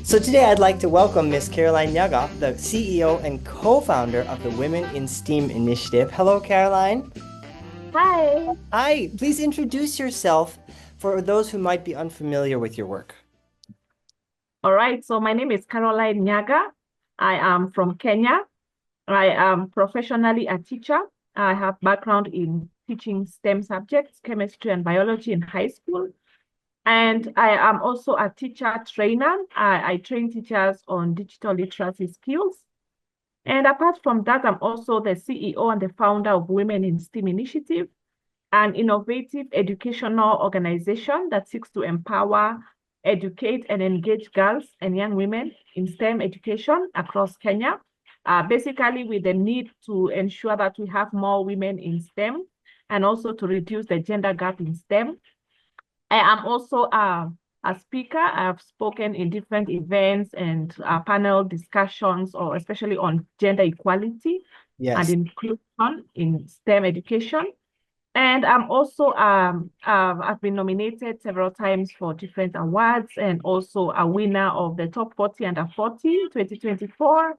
So today I'd like to welcome Miss Caroline Nyaga, the CEO and co-founder of the Women in STEAM Initiative. Hello, Caroline. Hi. Hi, please introduce yourself for those who might be unfamiliar with your work. All right. So my name is Caroline Nyaga. I am from Kenya. I am professionally a teacher. I have background in teaching STEM subjects, chemistry and biology in high school. And I am also a teacher trainer. I train teachers on digital literacy skills. And apart from that, I'm also the CEO and the founder of Women in STEAM Initiative, an innovative educational organization that seeks to empower, educate, and engage girls and young women in STEM education across Kenya, basically with the need to ensure that we have more women in STEM and also to reduce the gender gap in STEM. I am also a speaker. I've spoken in different events and panel discussions, or especially on gender equality and inclusion in STEM education. And I'm also, I've been nominated several times for different awards and also a winner of the Top 40 Under 40 2024.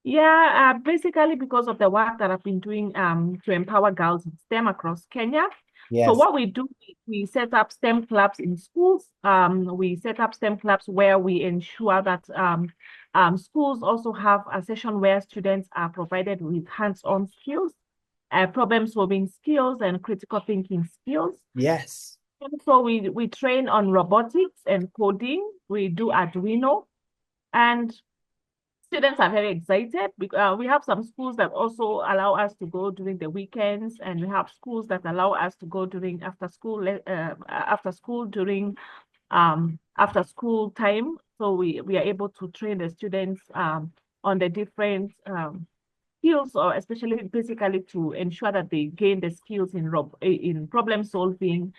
Yeah, basically because of the work that I've been doing to empower girls in STEM across Kenya. So what we do, we set up STEM clubs in schools. We set up STEM clubs where we ensure that schools also have a session where students are provided with hands-on skills, problem-solving skills, and critical thinking skills. Yes. And so we train on robotics and coding. We do Arduino, and students are very excited because we have some schools that also allow us to go during the weekends, and we have schools that allow us to go during after school during after school time. So we are able to train the students on the different skills, or especially basically to ensure that they gain the skills in problem solving,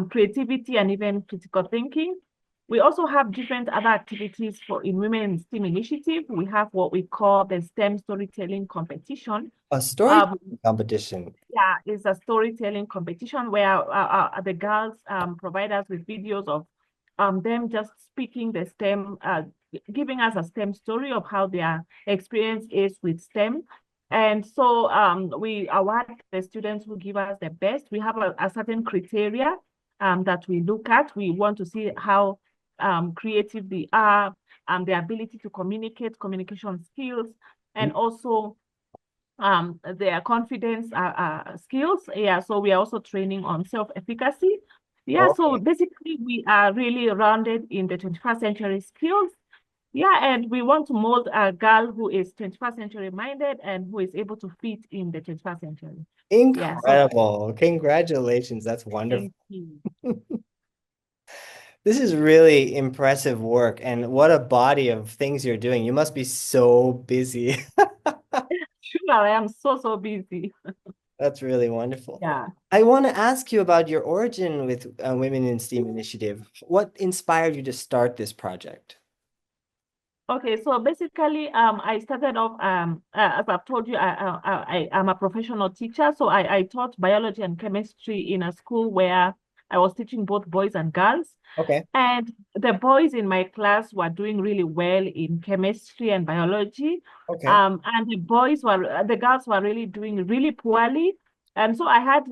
creativity, and even critical thinking. We also have different other activities in Women in STEAM Initiative. We have what we call the STEM storytelling competition. A storytelling competition. Yeah, it's a storytelling competition where the girls provide us with videos of them just speaking the STEM, giving us a STEM story of how their experience is with STEM. And so we award the students who give us the best. We have a certain criteria that we look at. We want to see how creative they are, their ability to communicate, communication skills, and also their confidence skills. Yeah, so we are also training on self-efficacy. Yeah, so basically we are really rounded in the 21st century skills. Yeah, and we want to mold a girl who is 21st century minded and who is able to fit in the 21st century. Incredible. Yeah, so, congratulations. That's wonderful. Thank you. This is really impressive work, and what a body of things you're doing. You must be so busy. Sure, I am so busy. That's really wonderful. Yeah. I want to ask you about your origin with Women in STEAM Initiative. What inspired you to start this project? Okay, so basically, I started off, as I've told you, I am a professional teacher. So I taught biology and chemistry in a school where I was teaching both boys and girls. Okay. And the boys in my class were doing really well in chemistry and biology. Okay. And the girls were really doing really poorly. And so I had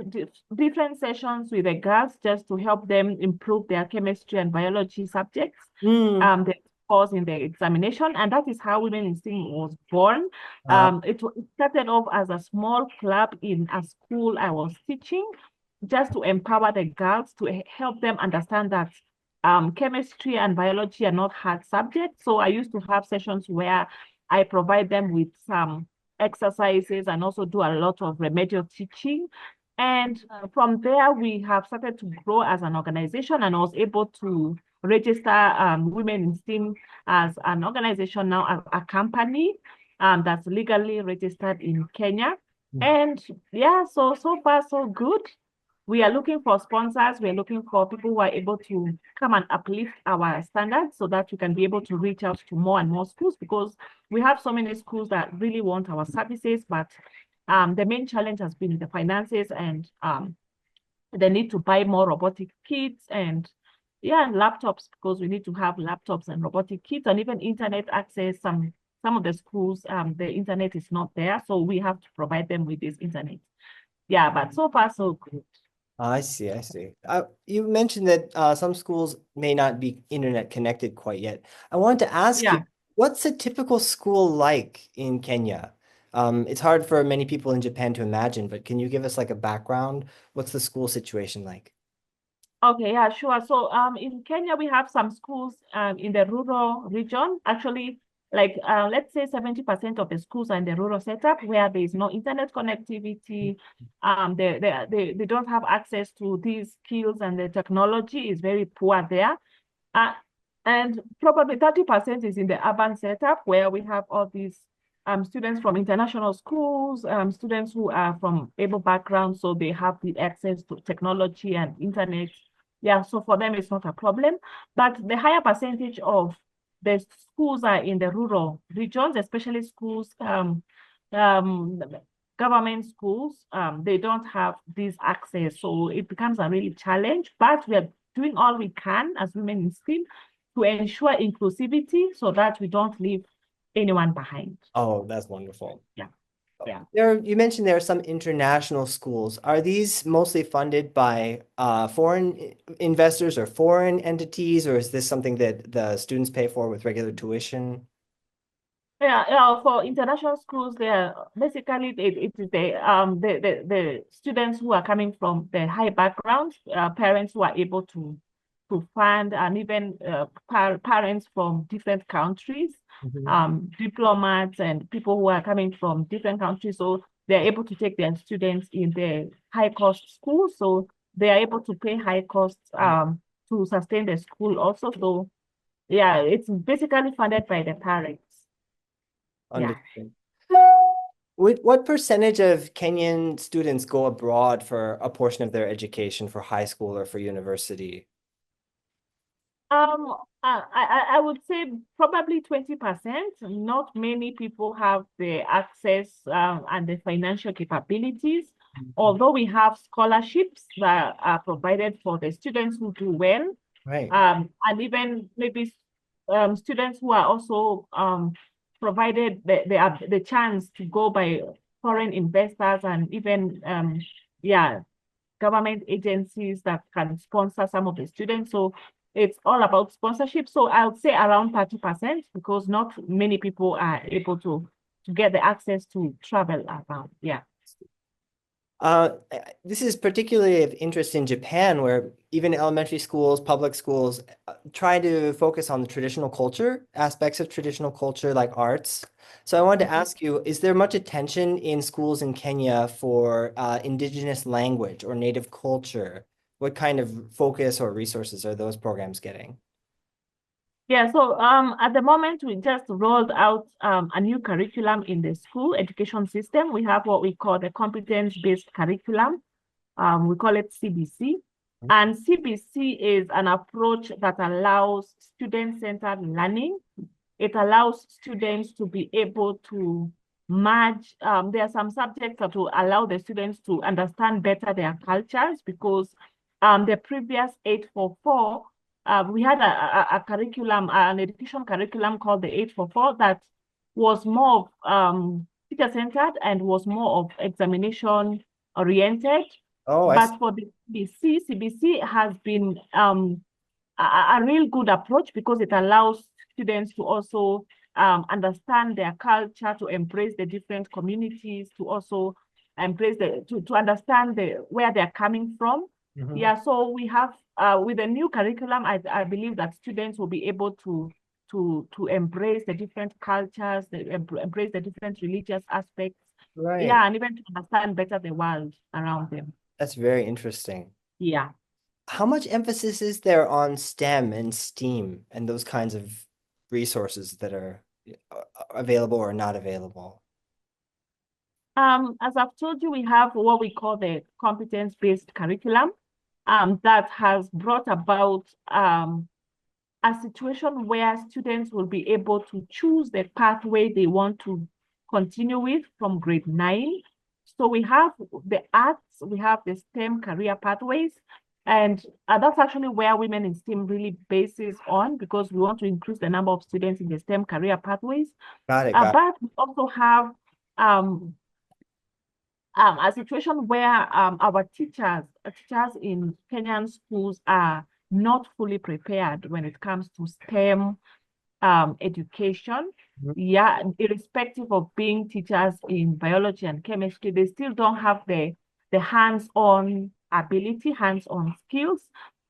different sessions with the girls just to help them improve their chemistry and biology subjects. The scores in the examination, and that is how Women in STEAM was born. It started off as a small club in a school I was teaching, just to empower the girls, to help them understand that chemistry and biology are not hard subjects. So I used to have sessions where I provide them with some exercises and also do a lot of remedial teaching. And from there, we have started to grow as an organization, and I was able to register Women in STEAM as an organization now, a company that's legally registered in Kenya. And yeah, so far so good. We are looking for sponsors. We are looking for people who are able to come and uplift our standards so that we can be able to reach out to more and more schools, because we have so many schools that really want our services, but the main challenge has been the finances and the need to buy more robotic kits and and laptops, because we need to have laptops and robotic kits and even internet access. Some of the schools, the internet is not there, so we have to provide them with this internet. Yeah, but so far so good. I see, I see. You mentioned that some schools may not be internet connected quite yet. I wanted to ask you, what's a typical school like in Kenya? It's hard for many people in Japan to imagine, but can you give us like a background? What's the school situation like? Okay, yeah, sure. So in Kenya, we have some schools in the rural region. Actually, like let's say 70% of the schools are in the rural setup where there is no internet connectivity. They don't have access to these skills, and the technology is very poor there. And probably 30% is in the urban setup where we have all these students from international schools, students who are from able backgrounds, so they have the access to technology and internet. Yeah, so for them, it's not a problem. But the higher percentage of the schools are in the rural regions, especially schools, government schools, they don't have this access. So it becomes a really challenge, but we are doing all we can as women in STEAM to ensure inclusivity so that we don't leave anyone behind. Oh, that's wonderful. Yeah. You mentioned there are some international schools. Are these mostly funded by foreign investors or foreign entities, or is this something that the students pay for with regular tuition? Yeah, for international schools, they are basically it is the students who are coming from the high backgrounds, parents who are able to fund, and even parents from different countries, diplomats and people who are coming from different countries. So they're able to take their students in the high cost schools. So they are able to pay high costs to sustain the school also. So yeah, it's basically funded by the parents. Understood. What percentage of Kenyan students go abroad for a portion of their education for high school or for university? I would say probably 20%. Not many people have the access and the financial capabilities, although we have scholarships that are provided for the students who do well. Right. And even maybe students who are also provided the chance to go by foreign investors and even government agencies that can sponsor some of the students. So it's all about sponsorship. So I would say around 30%, because not many people are able to get the access to travel around. Yeah. This is particularly of interest in Japan, where even elementary schools, public schools, try to focus on the traditional culture, aspects of traditional culture like arts. So I wanted to ask you, is there much attention in schools in Kenya for indigenous language or native culture? What kind of focus or resources are those programs getting? Yeah, so at the moment, we just rolled out a new curriculum in the school education system. We have what we call the competence-based curriculum. We call it CBC. And CBC is an approach that allows student-centered learning. It allows students to be able to merge. There are some subjects that will allow the students to understand better their cultures, because the previous 844, we had a curriculum, an education curriculum called the 844 that was more teacher-centered and was more of examination-oriented. Oh, but for the CBC has been a real good approach, because it allows students to also understand their culture, to embrace the different communities, to also embrace to understand where they're coming from. Yeah, so we have with the new curriculum, I believe that students will be able to embrace the different cultures, embrace the different religious aspects. right. Yeah, and even to understand better the world around them. That's very interesting. Yeah. How much emphasis is there on STEM and STEAM and those kinds of resources that are available or not available? As I've told you, we have what we call the competence-based curriculum that has brought about a situation where students will be able to choose the pathway they want to continue with from grade 9. So we have the arts, we have the STEM career pathways, And that's actually where Women in STEAM really bases on, because we want to increase the number of students in the STEM career pathways. Got it. But we also have a situation where our teachers in Kenyan schools are not fully prepared when it comes to STEM education. Yeah, irrespective of being teachers in biology and chemistry, they still don't have the hands-on ability, hands-on skills.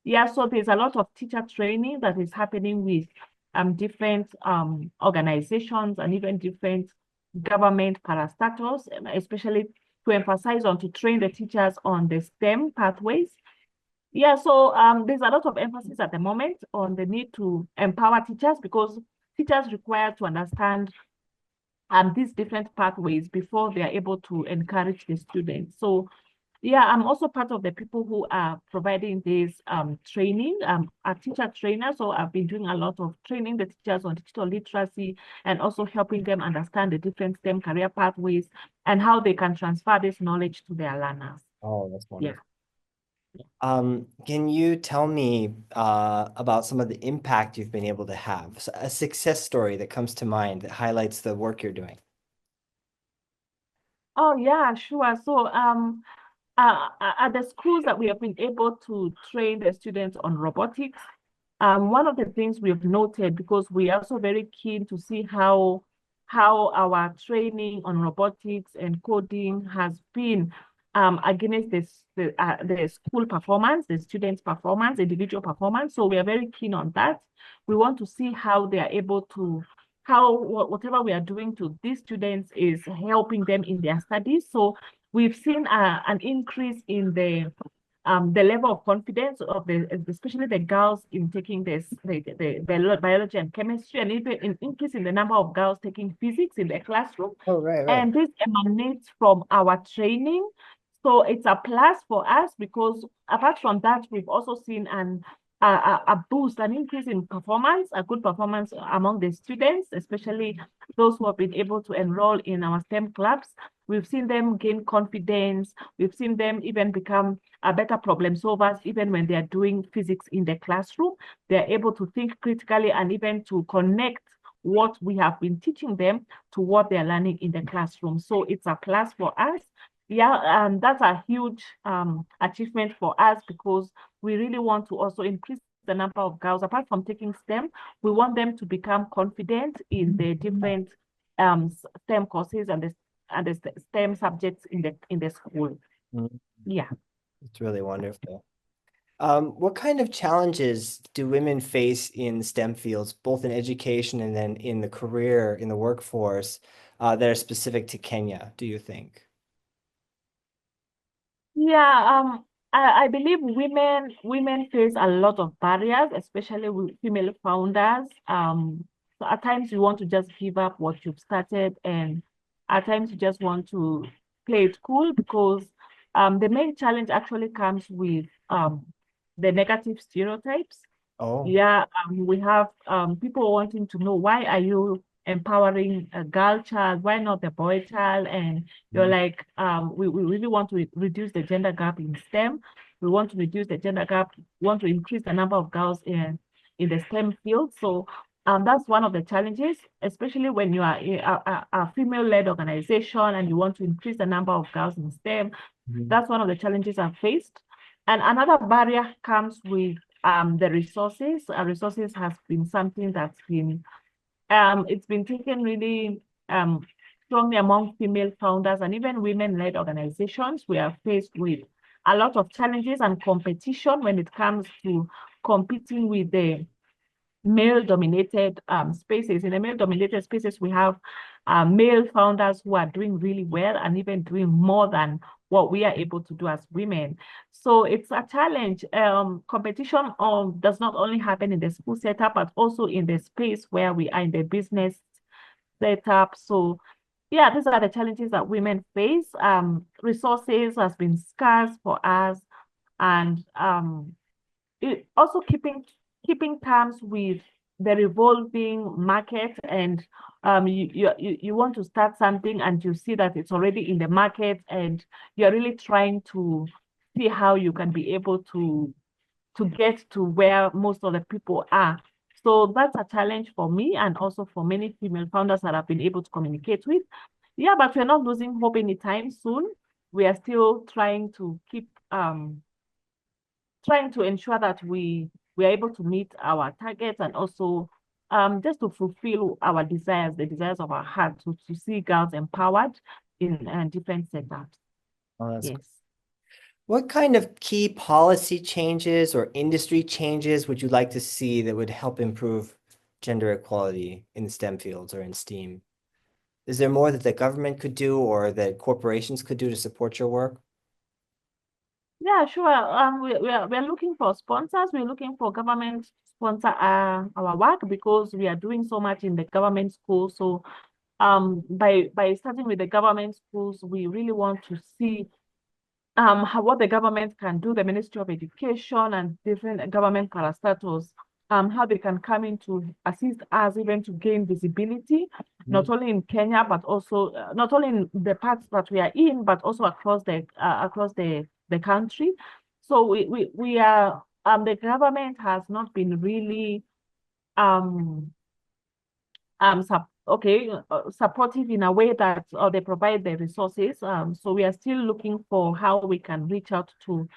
Yeah, so there's a lot of teacher training that is happening with different organizations and even different government parastatals, especially to emphasize on to train the teachers on the STEM pathways. Yeah, so there's a lot of emphasis at the moment on the need to empower teachers, because teachers require to understand these different pathways before they are able to encourage the students. So yeah, I'm also part of the people who are providing this training, a teacher trainer. So I've been doing a lot of training the teachers on digital literacy and also helping them understand the different STEM career pathways and how they can transfer this knowledge to their learners. Oh, that's wonderful. Yeah. Can you tell me about some of the impact you've been able to have? So a success story that comes to mind that highlights the work you're doing. Oh, yeah, sure. So at the schools that we have been able to train the students on robotics, one of the things we have noted, because we are also very keen to see how our training on robotics and coding has been against the school performance, the students' performance, individual performance. So we are very keen on that. We want to see how they are able to, whatever we are doing to these students is helping them in their studies. So we've seen an increase in the level of confidence of especially the girls in taking the biology and chemistry, and even an increase in the number of girls taking physics in the classroom. Oh, right. And this emanates from our training. So it's a plus for us, because apart from that, we've also seen a boost, an increase in performance, a good performance among the students, especially those who have been able to enroll in our STEM clubs. We've seen them gain confidence. We've seen them even become better problem solvers, even when they are doing physics in the classroom. They're able to think critically and even to connect what we have been teaching them to what they're learning in the classroom. So it's a plus for us. Yeah, that's a huge achievement for us, because we really want to also increase the number of girls. Apart from taking STEM, we want them to become confident in the different STEM courses and the STEM subjects in the school. Yeah. It's really wonderful. What kind of challenges do women face in STEM fields, both in education and then in the career, in the workforce, that are specific to Kenya, do you think? Yeah, I believe women face a lot of barriers, especially with female founders. So at times you want to just give up what you've started, and at times you just want to play it cool, because the main challenge actually comes with the negative stereotypes. Oh, Yeah, we have people wanting to know, why are you empowering a girl child? Why not the boy child? And you're like, we really want to reduce the gender gap in STEM. We want to reduce the gender gap. We want to increase the number of girls in the STEM field. So that's one of the challenges, especially when you are a female-led organization and you want to increase the number of girls in STEM. That's one of the challenges I've faced. And another barrier comes with the resources. Resources has been something that's been it's been taken really strongly among female founders and even women-led organizations. We are faced with a lot of challenges and competition when it comes to competing with the male-dominated spaces. In the male-dominated spaces, we have male founders who are doing really well and even doing more than what we are able to do as women. So it's a challenge. Competition does not only happen in the school setup, but also in the space where we are in the business setup. So yeah, these are the challenges that women face. Resources has been scarce for us, and it also keeping terms with the revolving market, and you want to start something and you see that it's already in the market, and you're really trying to see how you can be able to to get to where most of the people are. So that's a challenge for me and also for many female founders that I've been able to communicate with. Yeah, but we're not losing hope anytime soon. We are still trying to keep trying to ensure that we are able to meet our targets and also just to fulfill our desires, the desires of our heart, to see girls empowered in different setups. Oh, that's Yes. great. What kind of key policy changes or industry changes would you like to see that would help improve gender equality in STEM fields or in STEAM? Is there more that the government could do or that corporations could do to support your work? Yeah, sure. We're looking for sponsors. We're looking for government to sponsor our work because we are doing so much in the government schools. So by starting with the government schools, we really want to see what the government can do, the Ministry of Education and different government parastatals, how they can come in to assist us even to gain visibility, not only in Kenya, but also not only in the parts that we are in, but also across the country. So we are the government has not been really supportive in a way that they provide the resources. So we are still looking for how we can reach out to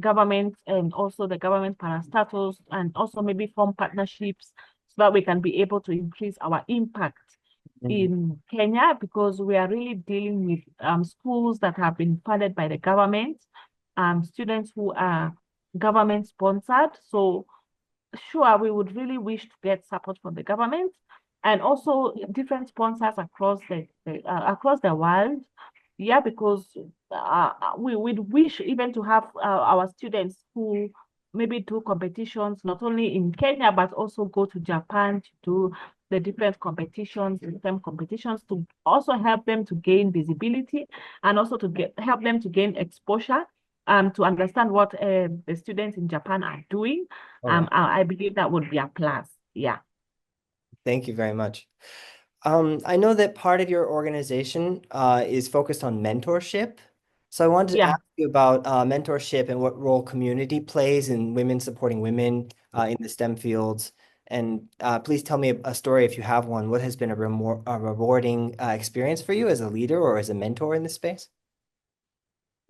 government and also the government parastatals and also maybe form partnerships so that we can be able to increase our impact in Kenya, because we are really dealing with schools that have been funded by the government, students who are government sponsored. So sure, we would really wish to get support from the government and also different sponsors across the world. Yeah, because we would wish even to have our students who maybe do competitions not only in Kenya but also go to Japan to do the different competitions, STEM competitions, to also help them to gain visibility and also to help them to gain exposure. To understand what the students in Japan are doing. I believe that would be a plus. Yeah. Thank you very much. I know that part of your organization is focused on mentorship. So I wanted to ask you about mentorship and what role community plays in women supporting women in the STEM fields. And please tell me a story if you have one. What has been a rewarding experience for you as a leader or as a mentor in this space?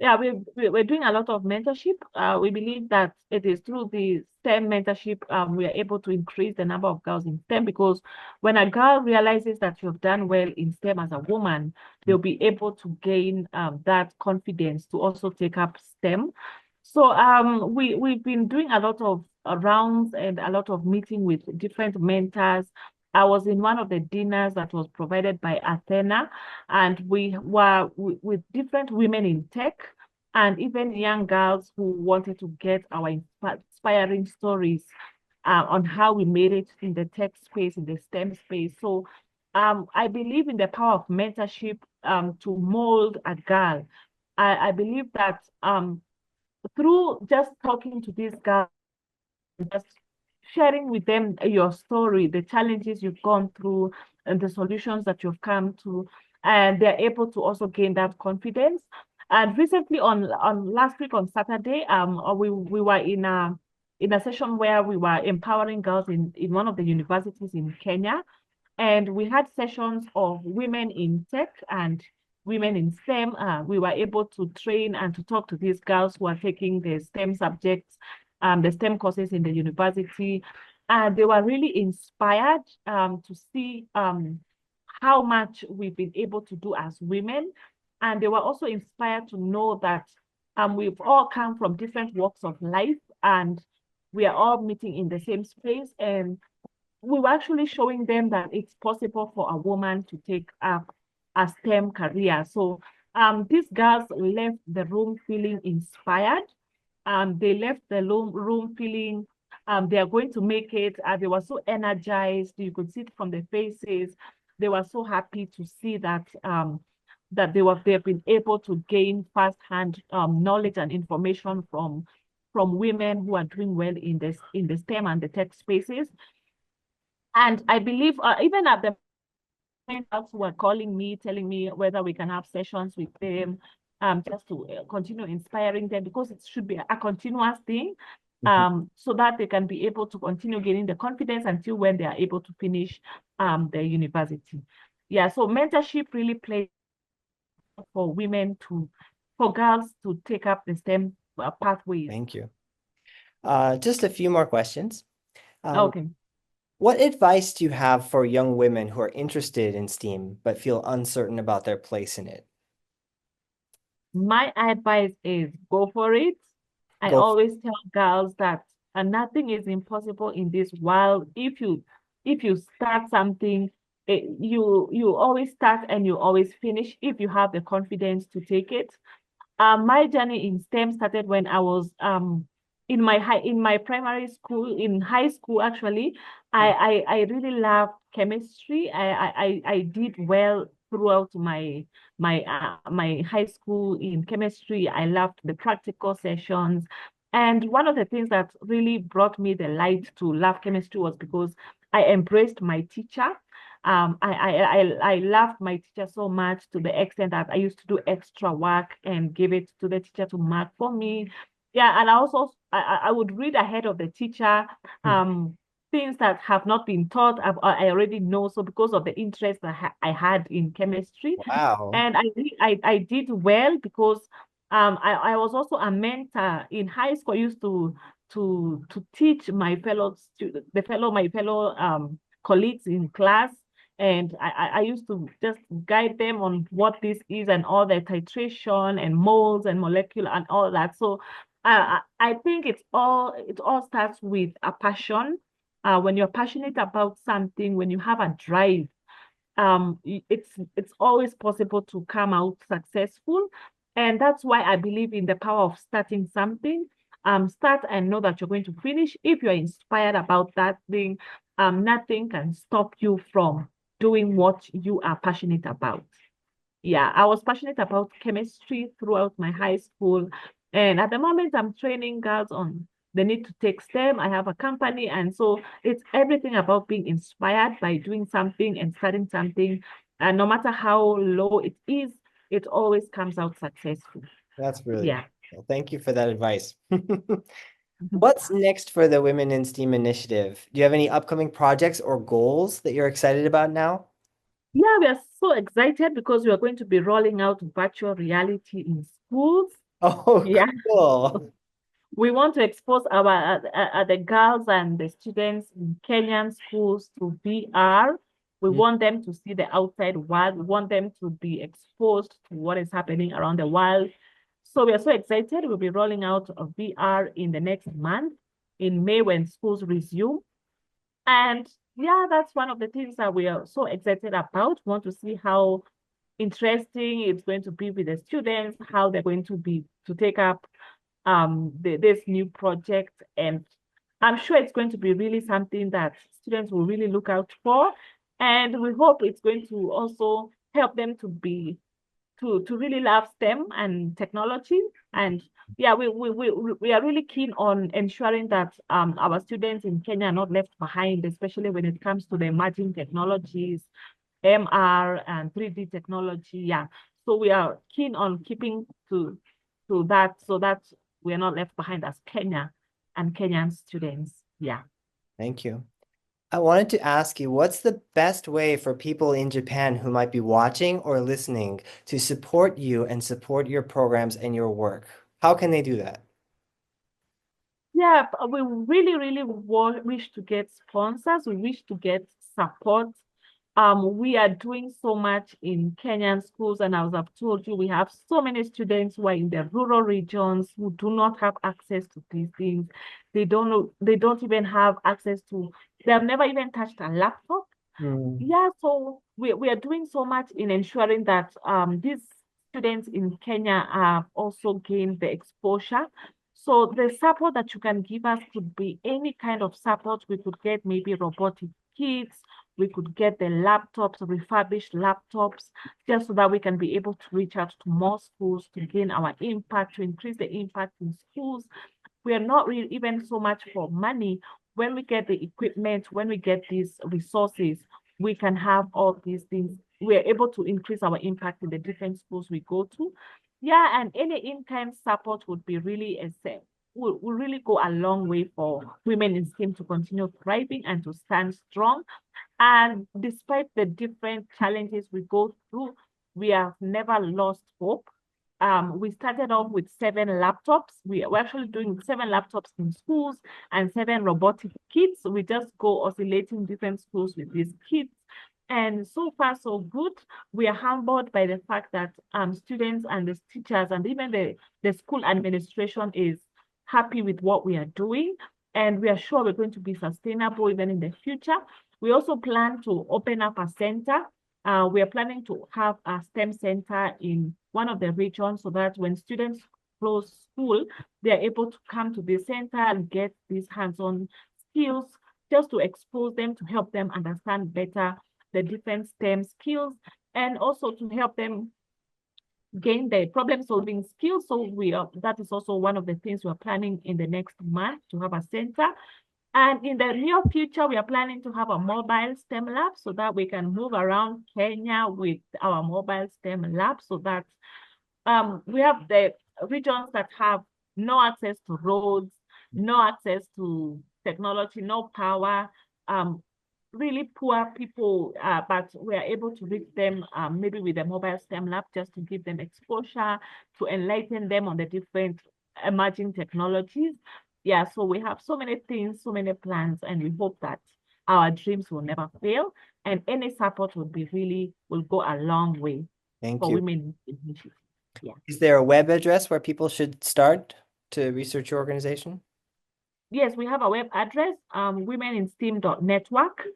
Yeah, we're doing a lot of mentorship. We believe that it is through the STEM mentorship we are able to increase the number of girls in STEM, because when a girl realizes that you've done well in STEM as a woman, they'll be able to gain that confidence to also take up STEM. So we've been doing a lot of rounds and a lot of meeting with different mentors. I was in one of the dinners that was provided by Athena, and we were with different women in tech and even young girls who wanted to get our inspiring stories on how we made it in the tech space, in the STEM space. So I believe in the power of mentorship to mold a girl. I believe that through just talking to these girls, just sharing with them your story, the challenges you've gone through, and the solutions that you've come to, and they're able to also gain that confidence. And recently, on last week on Saturday, we were in a session where we were empowering girls in one of the universities in Kenya, and we had sessions of women in tech and women in STEM. We were able to train and to talk to these girls who are taking the STEM subjects, the STEM courses in the university. And they were really inspired to see how much we've been able to do as women. And they were also inspired to know that we've all come from different walks of life and we are all meeting in the same space. And we were actually showing them that it's possible for a woman to take up a STEM career. So these girls left the room feeling inspired. They left the room feeling they are going to make it. They were so energized. You could see it from their faces. They were so happy to see that that they've been able to gain firsthand knowledge and information from women who are doing well in the STEM and the tech spaces. And I believe even at the mentors who are calling me, telling me whether we can have sessions with them, just to continue inspiring them, because it should be a continuous thing. so that they can be able to continue gaining the confidence until when they are able to finish their university. Yeah, so mentorship really plays for women for girls to take up the STEM pathways. Thank you. Just a few more questions. Okay. What advice do you have for young women who are interested in STEAM but feel uncertain about their place in it? My advice is go for it. I always tell girls that nothing is impossible in this world. If you start something, you always start and you always finish if you have the confidence to take it. My journey in STEM started when I was in my primary school, in high school actually. I really loved chemistry. I did well throughout my high school in chemistry. I loved the practical sessions. And one of the things that really brought me the light to love chemistry was because I embraced my teacher. I loved my teacher so much to the extent that I used to do extra work and give it to the teacher to mark for me. Yeah, and I would read ahead of the teacher things that have not been taught. I already know. So because of the interest that I had in chemistry, Wow. and I did well because I was also a mentor in high school. I used to teach my fellow students, my fellow colleagues in class. And I used to just guide them on what this is and all the titration and moles and molecular and all that. So I think it all starts with a passion. When you're passionate about something, when you have a drive, it's always possible to come out successful. And that's why I believe in the power of starting something. Start and know that you're going to finish. If you're inspired about that thing, nothing can stop you from doing what you are passionate about. Yeah, I was passionate about chemistry throughout my high school. And at the moment, I'm training girls on the need to take STEM. I have a company. And so it's everything about being inspired by doing something and starting something. And no matter how low it is, it always comes out successful. That's really Yeah. cool. Thank you for that advice. What's next for the Women in STEAM initiative? Do you have any upcoming projects or goals that you're excited about now? Yeah, we are so excited because we are going to be rolling out virtual reality in schools. Oh, Yeah. cool. We want to expose the girls and the students in Kenyan schools to VR. We want them to see the outside world. We want them to be exposed to what is happening around the world. So we are so excited. We'll be rolling out a VR in the next month, in May when schools resume. And yeah, that's one of the things that we are so excited about. We want to see how interesting it's going to be with the students, how they're going to take up this new project. And I'm sure it's going to be really something that students will really look out for. And we hope it's going to also help them to really love STEM and technology. And yeah, we are really keen on ensuring that our students in Kenya are not left behind, especially when it comes to the emerging technologies, MR and 3D technology. Yeah, so we are keen on keeping to that so that we are not left behind as Kenya and Kenyan students. Yeah. Thank you. I wanted to ask you, what's the best way for people in Japan who might be watching or listening to support you and support your programs and your work? How can they do that? Yeah, we really, really wish to get sponsors. We wish to get support. We are doing so much in Kenyan schools, and as I've told you, we have so many students who are in the rural regions who do not have access to these things. They don't even have access to, they have never even touched a laptop. Yeah, so we are doing so much in ensuring that these students in Kenya have also gained the exposure. So the support that you can give us could be any kind of support. We could get maybe robotic kits, we could get the laptops, refurbished laptops, just so that we can be able to reach out to more schools to gain our impact, to increase the impact in schools. We are not really even so much for money. When we get the equipment, when we get these resources, we can have all these things. We are able to increase our impact in the different schools we go to. Yeah, and any in-kind support would be really will really go a long way for women in STEAM to continue thriving and to stand strong. And despite the different challenges we go through, we have never lost hope. We started off with 7 laptops. We're actually doing 7 laptops in schools and 7 robotic kits. We just go oscillating different schools with these kits. And so far, so good. We are humbled by the fact that students and the teachers and even the school administration is happy with what we are doing. And we are sure we're going to be sustainable even in the future. We also plan to open up a center. We are planning to have a STEM center in one of the regions so that when students close school, they are able to come to the center and get these hands-on skills just to expose them, to help them understand better the different STEM skills, and also to help them gain the problem-solving skills. So that is also one of the things we're planning in the next month, to have a center. And in the near future, we are planning to have a mobile STEM lab so that we can move around Kenya with our mobile STEM lab, so that we have the regions that have no access to roads, no access to technology, no power, really poor people, but we are able to reach them maybe with a mobile STEM lab, just to give them exposure, to enlighten them on the different emerging technologies. Yeah, so we have so many things, so many plans, and we hope that our dreams will never fail, and any support will go a long way for women in initiative. Yeah. Is there a web address where people should start to research your organization? Yes, we have a web address, womeninstem.network.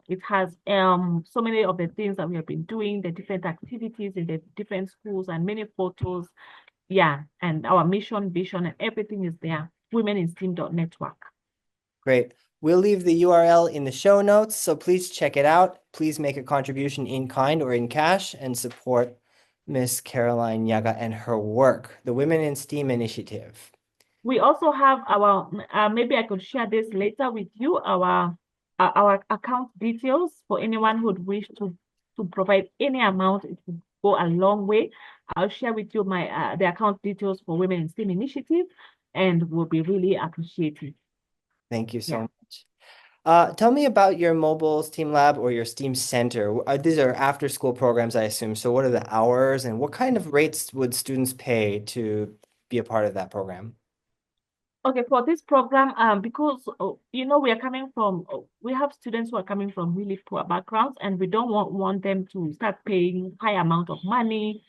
It has so many of the things that we have been doing, the different activities in the different schools, and many photos. Yeah, and our mission, vision, and everything is there. womeninstem.network. Great. We'll leave the URL in the show notes, so please check it out. Please make a contribution in kind or in cash and support Miss Caroline Nyaga and her work, the Women in STEAM Initiative. We also have our, maybe I could share this later with you, our account details for anyone who would wish to provide any amount. It would go a long way. I'll share with you the account details for Women in STEAM Initiative, and will be really appreciated. Thank you so much. Tell me about your mobile STEAM lab or your STEAM center. These are after-school programs, I assume. So what are the hours, and what kind of rates would students pay to be a part of that program? Okay, for this program, because we are coming from, we have students who are coming from really poor backgrounds, and we don't want them to start paying high amount of money,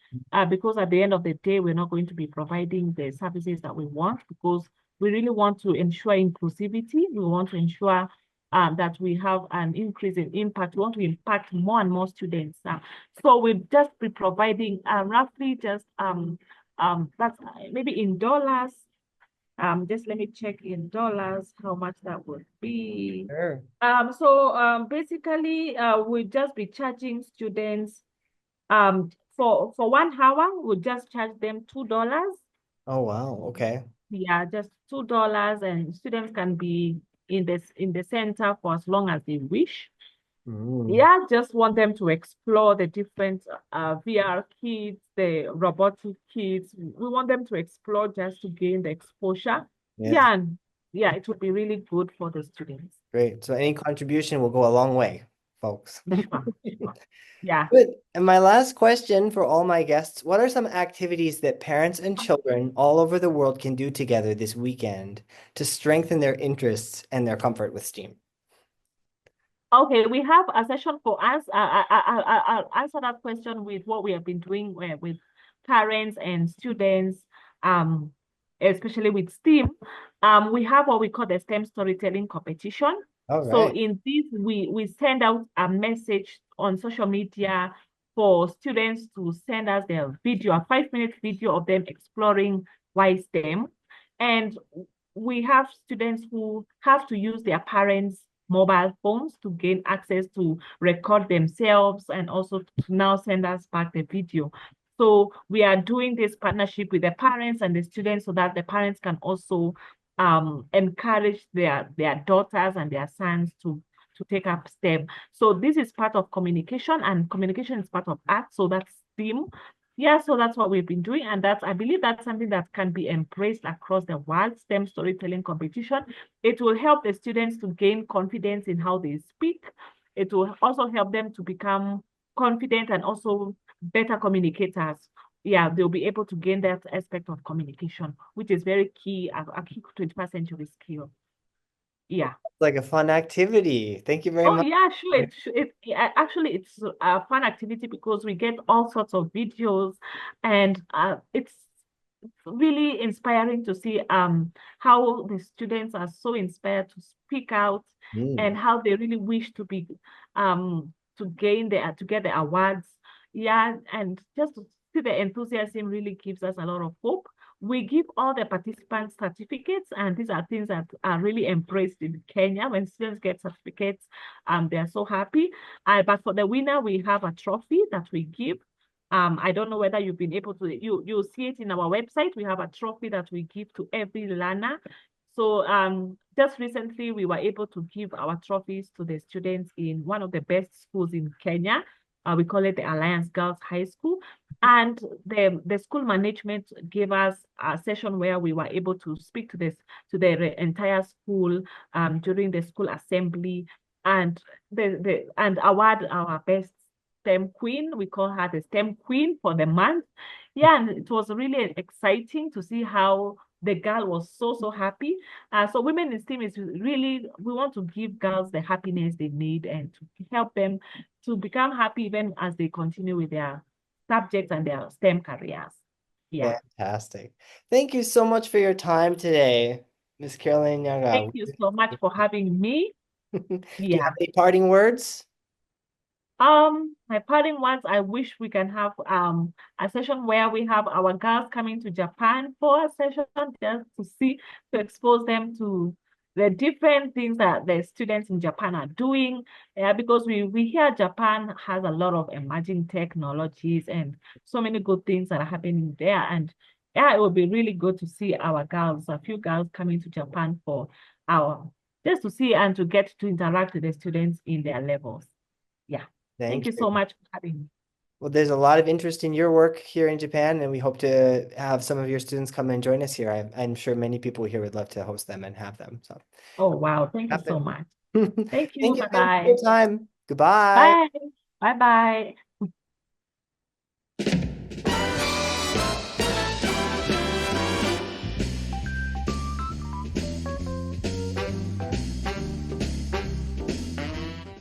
because at the end of the day, we're not going to be providing the services that we want, because we really want to ensure inclusivity. We want to ensure that we have an increase in impact. We want to impact more and more students. So we'll just be providing roughly just that's maybe in dollars. Just let me check in dollars how much that would be. Sure. So basically, we'll just be charging students for 1 hour. We'll just charge them $2. Oh wow, okay. Yeah, just $2, and students can be in the center for as long as they wish. Yeah, just want them to explore the different VR kits, the robotic kits. We want them to explore just to gain the exposure. Yeah, it would be really good for the students. Great. So any contribution will go a long way, folks. Yeah. Good. And my last question for all my guests, what are some activities that parents and children all over the world can do together this weekend to strengthen their interests and their comfort with STEAM? Okay, we have a session for us. I'll answer that question with what we have been doing with parents and students, especially with STEAM. We have what we call the STEM storytelling competition. All So right. in this, we send out a message on social media for students to send us their video, a 5-minute video of them exploring WiSTEM. And we have students who have to use their parents' mobile phones to gain access to record themselves, and also to now send us back the video. So we are doing this partnership with the parents and the students so that the parents can also encourage their daughters and their sons to take up STEM. So this is part of communication, and communication is part of art. So that's STEAM. yeah, so that's what we've been doing. And I believe that's something that can be embraced across the world, STEM storytelling competition. It will help the students to gain confidence in how they speak. It will also help them to become confident and also better communicators. Yeah, they'll be able to gain that aspect of communication, which is very key, a key 21st century skill. Yeah. Like a fun activity. Thank you very Oh much. yeah, sure. Actually it's a fun activity because we get all sorts of videos, and it's really inspiring to see how the students are so inspired to speak out and how they really wish to be to get the awards. Yeah, and just to see the enthusiasm really gives us a lot of hope. We give all the participants certificates, and these are things that are really embraced in Kenya. When students get certificates, they're so happy. But for the winner, we have a trophy that we give. I don't know whether you've been able to, you'll see it in our website. We have a trophy that we give to every learner. So just recently, we were able to give our trophies to the students in one of the best schools in Kenya. We call it the Alliance Girls High School. And the school management gave us a session where we were able to speak to the entire school during the school assembly, and award our best STEM queen. We call her the STEM queen for the month. Yeah, and it was really exciting to see how the girl was so happy. So women in STEAM is really, we want to give girls the happiness they need and to help them to become happy even as they continue with their subjects and their STEM careers. Yeah. Fantastic. Thank you so much for your time today, Miss Caroline Nyaga. Thank you so much for having me. Do you Yeah. have any parting words? My parting words, I wish we can have a session where we have our girls coming to Japan for a session just to expose them to the different things that the students in Japan are doing. Yeah, because we hear Japan has a lot of emerging technologies and so many good things that are happening there. And yeah, it would be really good to see a few girls coming to Japan for just to see and to get to interact with the students in their levels. Yeah. Thank you so much for having me. Well, there's a lot of interest in your work here in Japan, and we hope to have some of your students come and join us here. I'm sure many people here would love to host them and have them. So, oh, wow. Thank you so much. Thank you. Thank you again for Bye-bye. your time. Goodbye. Bye. Bye-bye.